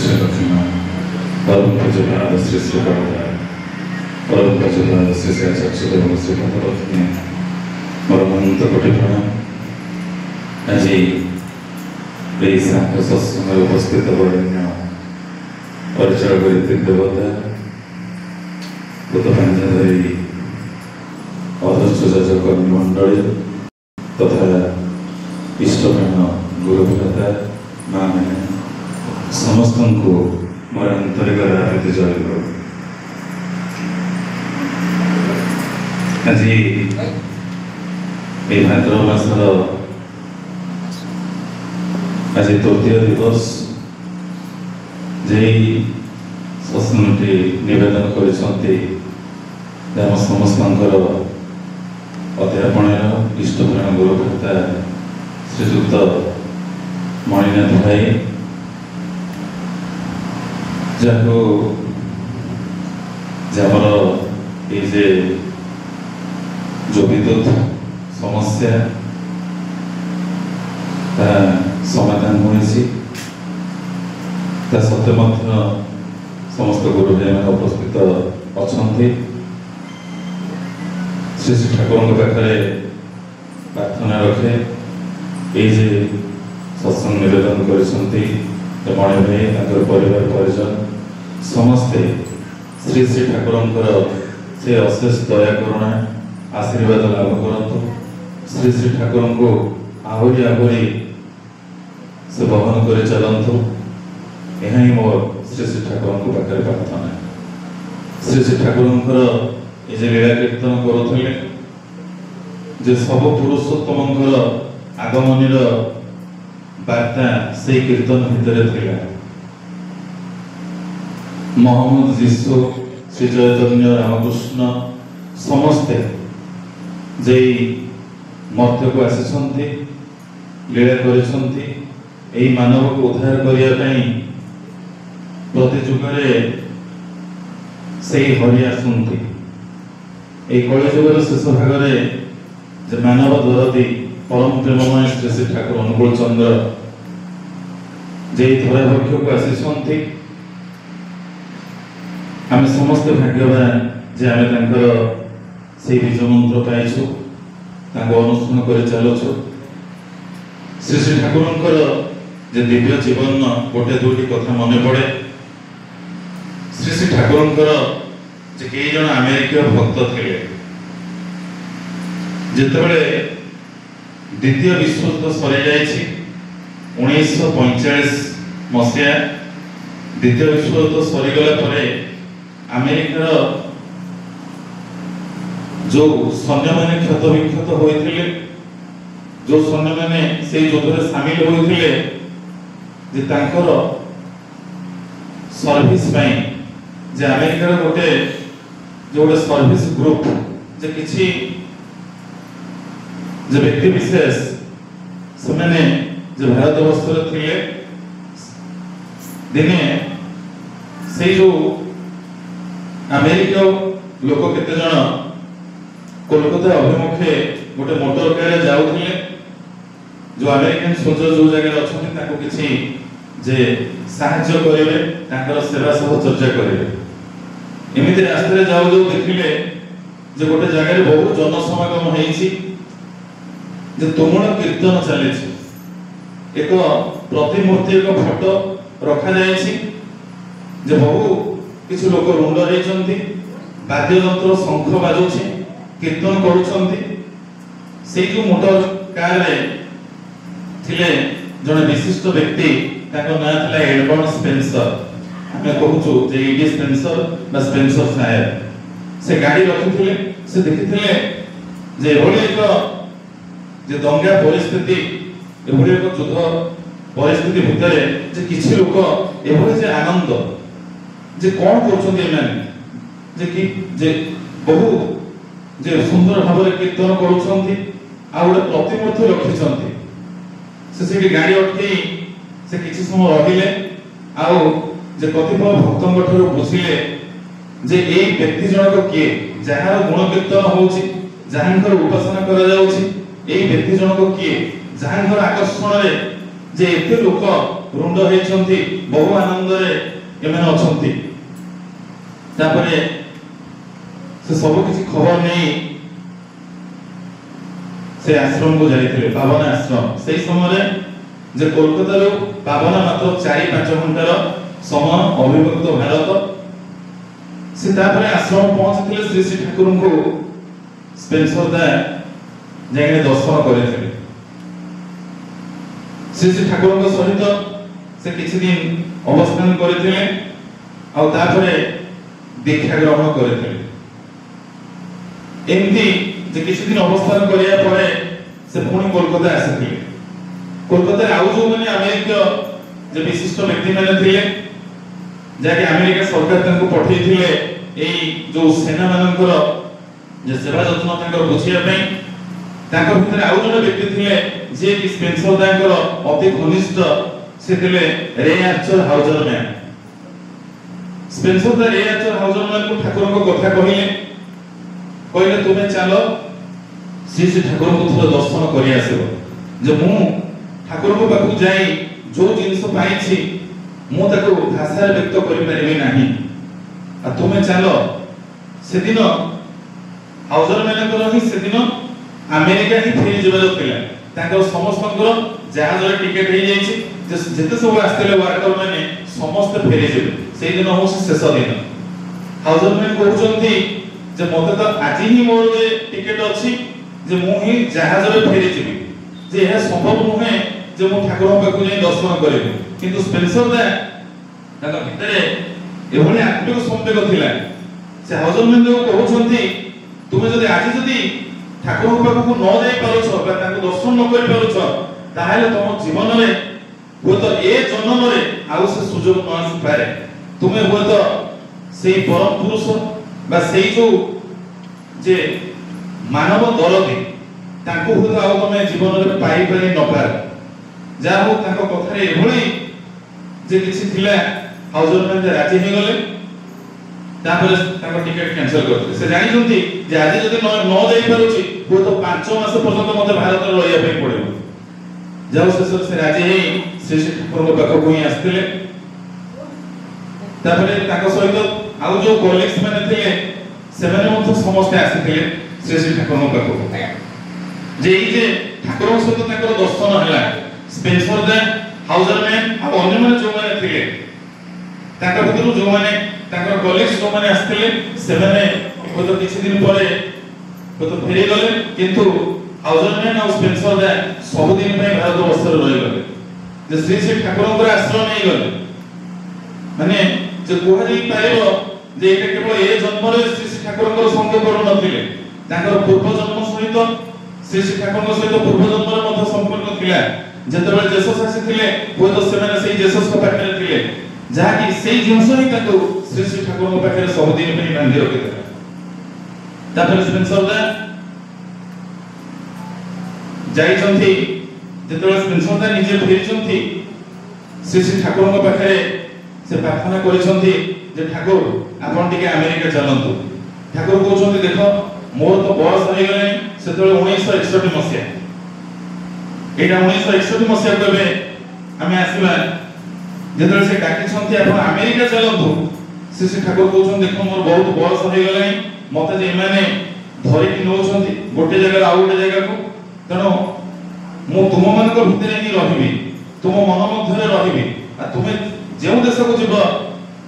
श्री लक्ष्मण परम पूज्यपाद श्री श्री प्रभुपाद परम पूज्यपाद श्री श्री आचार्य देव श्री पदरत्न मोर अनंत कोटि प्रणाम। आज यही सांख्य सत्संग उपस्थित बरण्य परिचय ऋतिक देवता बुद्धपांजाधरी अध्यक्ष जाजक कर्ममंडली तथा इष्टप्राण गुरुभ्राता माँ मैंने समस्त को मोर आंतरिक हार्दिक जय गुरु। आज ये भाद्रव मासर आज तृतीय दिवस जे सत्संगटी निवेदन कर समस्त अध्यापन इष्टप्राण गुरुभ्राता श्रीजुक्त मणिनाथ भाई जहाँ ये जो विद्युत समस्या समाधान होती सत्य समस्त गुरु भाई मैंने उपस्थित अच्छा श्री श्री ठाकुर पाखे प्रार्थना रखे ये सत्संग निवेदन कर मणि भाई परिवार परिजन समस्ते श्री श्री ठाकुर से अशेष दया करुणा आशीर्वाद लाभ करतु। श्री श्री ठाकुर को आहरी आहरी से बहन कर चलतु। यह ही मोर श्री श्री ठाकुर को पाखे प्रार्थना। श्री श्री ठाकुर ये लीला कीर्तन करुले जे सब पुरुषोत्तम आगमनीर वार्ता से कीर्तन भितर थिला। मोहम्मद जीशु श्री चैतन्य रामकृष्ण समस्ते जे मर्त्य को आसी लीला कर मानव को उद्धार करने प्रति जुगरे से हरि आसुंती। कलिजुगर शेष भाग में मानव दरदी परम प्रेममय श्री श्री ठाकुर अनुकूल चंद्र जे धराभक्ष को आसी आम समस्त भाग्यवान जे आम से बीज मंत्र पाइछु अनुसरण कर चलुछु। श्री श्री ठाकुर जे दिव्य जीवन गोटे दुटी कथा मन पड़े। श्री श्री ठाकुर जे कई जन अमेरिका भक्त थे जितेबले द्वितीय विश्वयुद्ध सरी जाइछि 1945 मसीहा द्वितीय विश्वयुद्ध सरीगला परे अमेरिकार जो सैन्य मैंने क्षत विक्षत होते जो सैन्य मैंने से युद्ध में सामिल होते जे तांकर सर्विस जे अमेरिकार गोटे जो गोटे सर्विस ग्रुप जे किछि जे व्यक्ति विशेष से मैंने जो भारत वर्ष थे दिने से जो अमेरिका लोक केते जन कोलकाता अभिमुखे गोटे मोटर कार जाऊले जो अमेरिकन सोल्जर जो जगह अच्छा ताको किछि जे साहाय्य करेंगे ताकर सेवा सहचर्या करेंगे एमती रास्ते जाऊ जाऊ देखिले जे गोटे जगह बहुत जनसमागम होइछि जे तुमुल कीर्तन चले एक प्रतिमूर्ति एक फोटो रखा जाइछि जे बहु किछु लोक रुंड रहिचंती वाद्य यंत्र शंख बाजुछि कीर्तन करूछंती से जो मोटर कार रे थिले जने विशिष्ट व्यक्ति ताको नाम थिला एडवर्ड स्पेंसर। हमें कहूछु जे ईडी स्पेंसर बा स्पेंसर साहेब से गाड़ी रखिथिले से देखिथिले जे एभली एक जे दंगा परिस्थिति एभली एक युद्ध परिस्थिति भितर जे किछि लोक एभली जे आनंद जे कोन करछन्ती एमाने जे कि जे बहु जे सुंदर भाव कीर्तन करूछन्ती आ गोटे प्रतिमूर्ति रखिछन्ती से गाड़ी अटकई से किछि समय रहिले आ जे कतिपय भक्तों ठार बुझिले जे ए व्यक्ति जनक किए जहार गुण कीर्तन होउछि जहांकर उपासना करा जाउछि ए व्यक्ति जनक किए जहांकर आकर्षण रे जे एते लोक रुंड हेछन्ती बहु आनंद रे एमने अछंती तापरे से सब किसी खबर नहीं से आश्रम को जाइथिले पावन आश्रम से समय जे कोलकाता रो पावन मात्र 4-5 घंटार समय अविभक्त भारत से तापरे आश्रम पहुंचथिले श्री श्री ठाकुर को स्पेंसर दा जाइने दर्शन करथिले श्री श्री ठाकुर को सहित से किछि दिन अवस्थान करथिले आ तापरे दीक्षा ग्रहण करथिले एमती जे किछि दिन अवस्थान करिया परे से पुणी कोलकाता आसिथिले कोलकाता आउ जो माने अमेरिका जे विशिष्ट व्यक्ति माने थिले जाके अमेरिका सरकार तनको पठेइथिले एई जो सेना मानकर जे सेवा जत्न तांकर बुझिया पई तांकर भितर आउ जने व्यक्ति थिले जे कि स्पेंसर तांकर अति घनिष्ठ से थिले रे आर्चर हाउजर मैन स्पेंसर दा रे आर्चर हाउजर मैन को ठाकुर को कथा कहिले कहले तुमे चलो श्री श्री ठाकुर को थोड़ा दर्शन करि आसीबो जे मु ठाकुर को पाखु जाई जो जिंस पाइछि मु ताको भाषा रे व्यक्त करि परिबे नाही आ तुमे चलो से दिन हाउजर मैन को ही से दिन अमेरिका ही फेरी जबार थिला ताकर समस्तଙ୍କର जहाज रे टिकट हे जाईछि जेते सब आस्तेले वर्कर माने समस्त फेरी जेबे सेई दिन हो शेष दिन हाउजर मैन कहउचंती जे मते तो आज ही मोर जे टिकट अछि जे मु ही जहाज रे फेरी जेबी जे यह संभव नहे जे मु ठाकुर पाखु जाई दर्शन करेबे किंतु स्पेंसर दा ताका भितरे एभली आत्मिक संवेग थिला से हाउजर मैन जो कहउचंती तुमे जदी आज जदी ठाकुर पाखु न जाई पारुछ बा ताको दर्शन न करि पारुछ ताहाले तम जीवन रे हो तो ए जन्म रे आउ से सुजोग न आसी पारे तुमे हो तो सेई परम पुरुष बा सेई जो जे मानव दरदी ताको हो तो आउ तमे जीवन रे पाई पाई न पार जा हो ताको कथा रे एभली जे किछि थिला हाउजर मैन जे राजी हे गले तापर ताको टिकट कैंसिल करते से जानि जंती जे आज जदी न जाई पारुची हो तो 5 मास पर्यंत मते भारत रे रहिया पे पड़िबो जाओ से राजी हे श्री श्री ठाकुर को पाखो कोई आस्तिले तापर ताको सहित आउ जो कॉलेज माने थिले से माने मते समस्त आसिथिले श्री श्री ठाकुर को पाखो जे ई जे ठाकुर सहित ताकर दर्शन हला स्पेंसर दे हाउजर मैन आ अन्य माने जो माने थिले ताका भितरु जो माने ताकर कॉलेज जो माने आस्तिले से माने हो तो किछि दिन परे हो तो फेरी गले किंतु हाउजर मैन और स्पेंसर दे सब दिन पे भारत वर्ष रे रहि गले जे श्री श्री ठाकुर आश्रम नहीं गले माने जे कोहरी पाइबो जे एटा केवल ए जन्म रे श्री श्री ठाकुर संग करू नथिले ताकर पूर्व जन्म सहित श्री श्री ठाकुर सहित पूर्व जन्म रे मत संपर्क थिला जेतबे जेसस आसीथिले हो तो से माने सेई जेसस को पाखरे थिले जहा कि सेई जिंस ही ताको श्री श्री ठाकुर को पाखरे सब दिन पे बांधी रखिथिले तापर स्पेंसर दा जाई चंती जेतबे स्पेंसर दा निजे फेरी चंती श्री श्री ठाकुर को पाखरे से प्रार्थना करिसंती जे ठाकुर आपण टिके अमेरिका चलंतु ठाकुर कहउछंती देखो मोर तो बयस हो गेले सेतबे 1961 मसिया एटा 1961 मसिया कबे हमें आसीबा जेतबे से डाकी छंती आपण अमेरिका चलंतु श्री श्री ठाकुर कहउछन देखो मोर बहुत बयस हो गेले मते जे माने धरि कि नउछंती गोटे जगह आ गोटे जगह को तनो मु तुम मन को भितरे ही रहिबी तुम मन मध्य रे रहिबी आ तुमे जेउ देश को जीव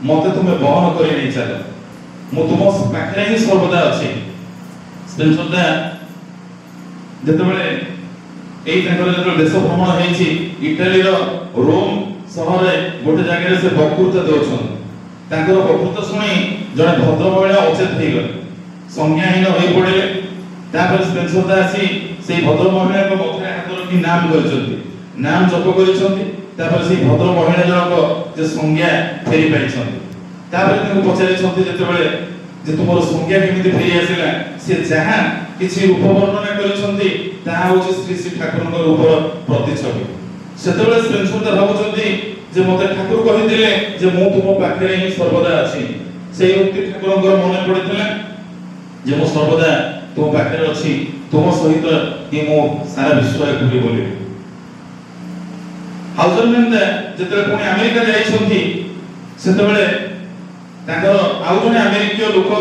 मते तुमे बहन करि नै चल मु तुम पाखरे ही सर्वदा अछि स्पेंसर दा जेतबेले एई ताकर जेतबेले देश भ्रमण हेछि इटाली रो रोम शहर रे गोटे जगह रे से बक्तृता दोछन ताकर बक्तृता सुनी जने भद्र महिला अचेत हे गले संज्ञाहीन होई पड़िले तापर स्पेंसर दा आसी सेई भद्र महिला को मथरे हाथ रखि नाम करछंती नाम जप करछंती तापर सेई भद्र महिला जनक जे संज्ञा फेरी पाइछंती तापर तनको पचारि छंती जेतेबेले जे तुमरो संज्ञा केमिति फेरी आसिला से जहा किछि रूप वर्णना करछंती ताहा होछि श्री श्री ठाकुरଙ୍କ रूपर प्रतिछवि सेतेबेले स्पेंसर दा भाबुछंती जे मते ठाकुर कहि दिले जे मु तुम पाखरे ही सर्वदा अछि सेई उक्ति ठाकुरଙ୍କ मने पड़िथिला जे मु सर्वदा तुम पाखरे अछि तुम सहित कि मो सारा विश्व घुरी बोली ହାଉଜରମ୍ୟାନ ଯେତେବେଳେ ପୁଣି ଆମେରିକା ଯାଇଛନ୍ତି ସେତେବେଳେ ତାଙ୍କର ଆଉ ଜଣେ ଆମେରିକୀୟ ଲୋକ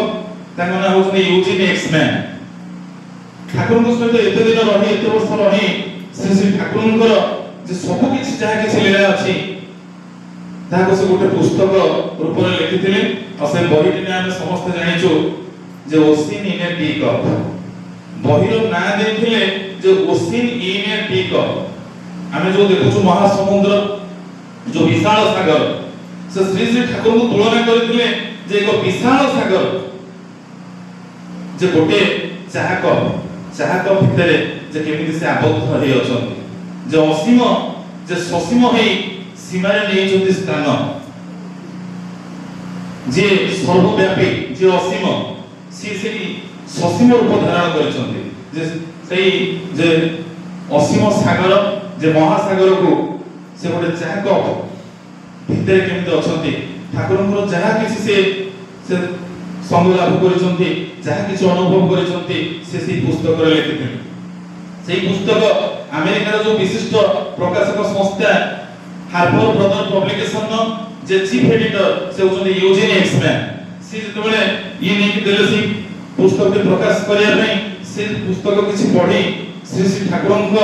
ତାଙ୍କ ନାଁ ହଉଛନ୍ତି ୟୁଜିନ୍ ଏକ୍ସମ୍ୟାନ୍। ଠାକୁରଙ୍କ ସହିତ ଏତେ ଦିନ ରହି ଏତେ ବର୍ଷ ରହି ଶ୍ରୀ ଠାକୁରଙ୍କର ଯେ ସବୁ କିଛି ଯାହା କିଛି ଲୀଳା ଅଛି ତାହାକୁ ସେ ଗୋଟେ ପୁସ୍ତକ ରୂପରେ ଲେଖିଥିଲେ। ଆଉ ସେ ବହିଟି ଆମେ ସମସ୍ତେ ଜାଣିଛୁ ଯେ ocean in a T cup. ବହିର ନାଁ ଦେଇଥିଲେ ଯେ ocean in a T cup. ଆମେ ଯୋଉ ଦେଖୁଛୁ ମହାସମୁଦ୍ର ଯୋଉ ବିଶାଳ ସାଗର ସେ ଶ୍ରୀ ଶ୍ରୀ ଠାକୁରଙ୍କୁ ତୁଳନା କରିଥିଲେ ଯେ ଏକ ବିଶାଳ ସାଗର ଯେ ଗୋଟେ ଚାହା କପ୍ ଭିତରେ ଯେ କେମିତି ସେ ଆବଦ୍ଧ ହେଇ ଅଛନ୍ତି ଯେ ଅସୀମ ଯେ ସସୀମ ହେଇ ସୀମାରେ ନେଇଛନ୍ତି ସ୍ଥାନ ଯେ ସର୍ବବ୍ୟାପୀ ଯେ ଅସୀମ ସିଏ ସେଇ ସସୀମ ରୂପ ଧାରଣ କରିଛନ୍ତି ଯେ ସେଇ ଯେ ଅସୀମ ସାଗର ଯେ ମହାସାଗରକୁ ସେ ଗୋଟେ ଚାହା କପ୍ ଭିତରେ କେମିତି ଅଛନ୍ତି। ଠାକୁରଙ୍କର ଯାହା କିଛି ସେ ସଙ୍ଗ ଲାଭ କରିଛନ୍ତି ଯାହା କିଛି ଅନୁଭବ କରିଛନ୍ତି ସେ ସେଇ ପୁସ୍ତକରେ ଲେଖିଥିଲେ। ସେଇ ପୁସ୍ତକ ଆମେରିକାର ଯୋଉ ବିଶିଷ୍ଟ ପ୍ରକାଶକ ସଂସ୍ଥା ହାର୍ପର ବ୍ରଦର ପବ୍ଲିକେସନ ଯେ ଚିଫ ଏଡିଟର ସେ ହଉଛନ୍ତି ୟୁଜିନ୍ ଏକ୍ସମ୍ୟାନ୍। ସେ ଯେତେବେଳେ ଇଏ ନେଇକି ଦେଲେ ସେଇ ପୁସ୍ତକଟି ପ୍ରକାଶ କରିବା ପାଇଁ ସେ ପୁସ୍ତକ କିଛି ପଢି ଶ୍ରୀ ଶ୍ରୀ ଠାକୁରଙ୍କ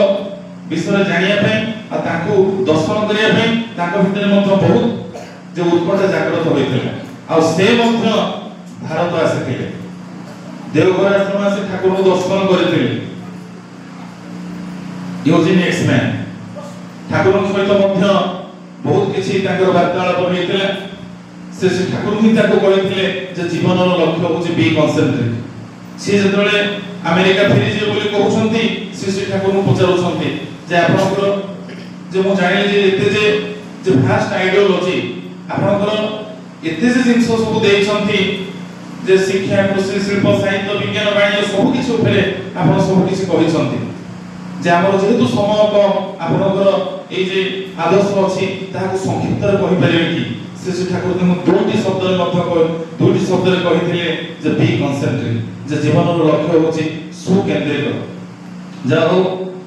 ବିଷୟରେ ଜାଣିବା ପାଇଁ ଆଉ ତାଙ୍କୁ ଦର୍ଶନ କରିବା ପାଇଁ ତାଙ୍କ ଭିତରେ ମଧ୍ୟ ବହୁତ ଯେ ଉତ୍କଣ୍ଠା ଜାଗ୍ରତ ହୋଇଥିଲା। ଆଉ ସେ ମଧ୍ୟ ଭାରତ ଆସିଥିଲେ ଦେଓଘର ଆଶ୍ରମ ଆସି ଠାକୁରଙ୍କୁ ଦର୍ଶନ କରିଥିଲେ। ୟୁଜିନ୍ ଏକ୍ସମ୍ୟାନ୍ ଠାକୁରଙ୍କ ସହିତ ମଧ୍ୟ ବହୁତ କିଛି ତାଙ୍କର ବାର୍ତ୍ତାଳାପ ହୋଇଥିଲା। ସେ ଠାକୁର ହିଁ ତାଙ୍କୁ କହିଥିଲେ ଯେ ଜୀବନର ଲକ୍ଷ୍ୟ ହେଉଛି ବି କନସେଣ୍ଟ୍ରେଟ୍। ସିଏ ଯେତେବେଳେ ଆମେରିକା ଫେରିଯିବେ ବୋଲି କହୁଛନ୍ତି ଶ୍ରୀ ଠାକୁରଙ୍କୁ ପଚାରୁଛନ୍ତି ଯେ ଆପଣଙ୍କର ଯେ ମୁଁ ଜାଣିଲି ଯେ ଏତେ ଯେ ଫାଷ୍ଟ ଆଇଡିଓଲୋଜି ଆପଣଙ୍କର ଏତେ ଯେ ଜିନିଷ ସବୁ ଦେଇଛନ୍ତି ଯେ ଶିକ୍ଷା କୃଷି ଶିଳ୍ପ ସାହିତ୍ୟ ବିଜ୍ଞାନ ବାଣିଜ୍ୟ ସବୁ କିଛି ଉପରେ ଆପଣ ସବୁ କିଛି କହିଛନ୍ତି ଯେ ଆମର ଯେହେତୁ ସମୟ କମ୍ ଆପଣଙ୍କର ଏଇ ଯେ ଆଦର୍ଶ ଅଛି ତାହାକୁ ସଂକ୍ଷିପ୍ତରେ କହିପାରିବେ କି? ଶ୍ରୀ ଠାକୁର ତାଙ୍କୁ ଦୁଇଟି ଶବ୍ଦରେ କହିଥିଲେ ଯେ ବି କନସେଣ୍ଟ୍ରେଟ୍ ଯେ ଜୀବନର ଲକ୍ଷ୍ୟ ହେଉଛି ସୁକେନ୍ଦ୍ରିତ। ଯାହା ହଉ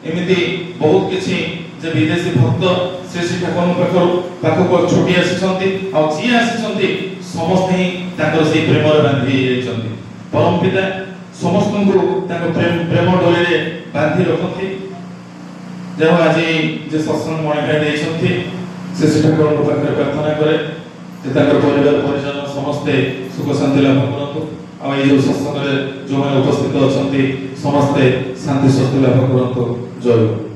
ଏମିତି ବହୁତ କିଛି ଯେ ବିଦେଶୀ ଭକ୍ତ ଶ୍ରୀ ଠାକୁରଙ୍କ ପାଖକୁ ଛୁଟି ଆସିଛନ୍ତି ଆଉ ଯିଏ ଆସିଛନ୍ତି ସମସ୍ତେ ହିଁ ତାଙ୍କର ସେଇ ପ୍ରେମରେ ବାନ୍ଧି ହେଇଯାଇଛନ୍ତି। ପରମ ପିତା ସମସ୍ତଙ୍କୁ ତାଙ୍କ ପ୍ରେମ ଡୋରିରେ ବାନ୍ଧି ରଖନ୍ତି। ଯାହା ଆଜି ଯେ ସତ୍ସଙ୍ଗ ମଣି ଭାଇ ଦେଇଛନ୍ତି ଶ୍ରୀ ଠାକୁରଙ୍କ ପାଖରେ ପ୍ରାର୍ଥନା କରେ ଯେ ତାଙ୍କର ପରିବାର ପରିଜନ ସମସ୍ତେ ସୁଖ ଶାନ୍ତି ଲାଭ କରନ୍ତୁ। ଆଉ ଏଇ ଯୋଉ ସତ୍ସଙ୍ଗରେ ଯୋଉମାନେ ଉପସ୍ଥିତ ଅଛନ୍ତି ସମସ୍ତେ ଶାନ୍ତି ସ୍ୱସ୍ତି ଲାଭ କରନ୍ତୁ। ଜୟ ଗୁରୁ।